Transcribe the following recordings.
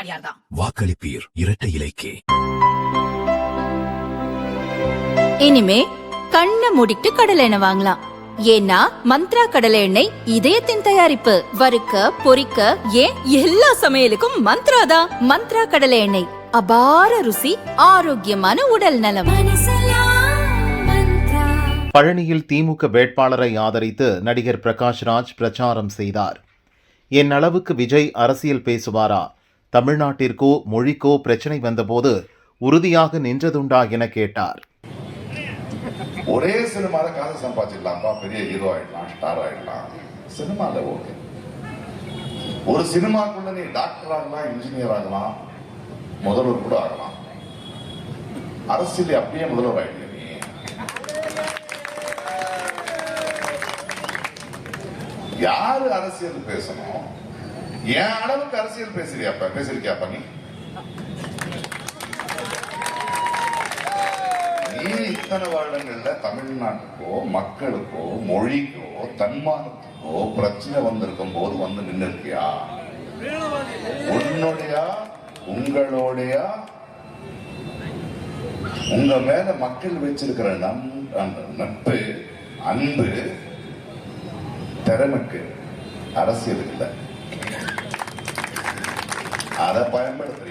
எடப்பாடியார் தான். வாக்களிப்பீர் இரட்டை இலைக்கே. இனிமே கண்ணை மூடிட்டு கடலை எண்ணெய் வாங்கலாம். ஏன்னா மந்த்ரா கடலை எண்ணெய் இதயத்தின் தயாரிப்பு. வறுக்க பொரிக்க ஏன் எல்லா சமையலுக்கும் மந்த்ரா தான். மந்த்ரா கடலை எண்ணெய் அபார ருசி, ஆரோக்கியமான உடல் நலம். பழனியில் திமுக வேட்பாளரை ஆதரித்து நடிகர் பிரகாஷ்ராஜ் பிரச்சாரம் செய்தார். என் அளவுக்கு விஜய் அரசியல் பேசுவாரா? தமிழ்நாட்டிற்கோ மொழிக்கோ பிரச்சனை வந்தபோது உறுதியாக நின்றதுண்டா என கேட்டார். ஒரே சினிமால காசு சம்பாதிச்சிடலாம்பா, பெரிய ஹீரோ ஆயிடலாம், ஸ்டார் ஆயிடலாம். சினிமால ஓகே. ஒரு சினிமாக்குள்ள நீ டாக்டர் ஆகலாம், இன்ஜினியர் ஆகலாம், முதல்வர் கூட ஆகலாம். அரசியல் அப்படியே முதல்வர் ஆயிடுங்க. நீ யாரு அரசியல் பேசணும்? என் அளவுக்கு அரசியல் பேசிருக்கியாப்பா நீ? இத்தனை வருடங்கள்ல தமிழ்நாட்டுக்கோ மக்களுக்கோ மொழிக்கோ தன்மானத்துக்கோ பிரச்சனை வந்திருக்கும் போது வந்து நின்று இருக்கியா? உன்னுடைய உங்களுடைய உங்க மேல மக்கள் வச்சிருக்கிற நட்பு, அன்பு, திறமைக்கு அரசியல் இல்லை. அதை பயன்படுத்துறீங்க.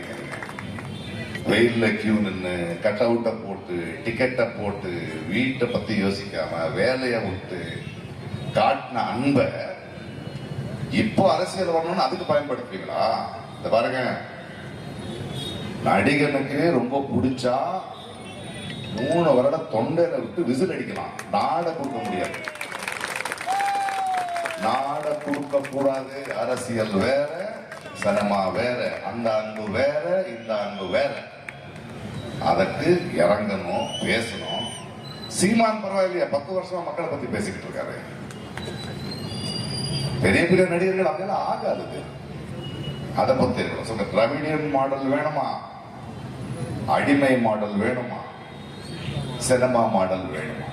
வெயில்ல கியூ நின்று கட் அவுட்டை போட்டு டிக்கெட்டை போட்டு வீட்டை பத்தி யோசிக்காம வேலையை விட்டு காட்டின அன்பை இப்போ அரசியல் வரணும்னு அதுக்கு பயன்படுத்துவீங்களா? இந்த பாருங்க, நடிகனுக்கு ரொம்ப பிடிச்சா 3 வருடம் தொண்டையில விட்டு விசில் அடிக்கலாம். நாட கொடுக்க முடியாது, நாட கொடுக்க கூடாது. அரசியல் வேற, சினிமா வேற. அந்த அன்பு வேற, இந்த அன்பு வேற. அதற்கு இறங்கணும், பேசணும். சீமான் பரவாயில்லையா, 10 வருஷமா மக்களை பத்தி பேசிக்கிட்டு இருக்காரு. பெரிய பெரிய நடிகர்கள் அப்படியெல்லாம் ஆகாது. அதை பத்தி சொல்ற திராவிடியன் மாடல் வேணுமா, அடிமை மாடல் வேணுமா, சினிமா மாடல் வேணுமா?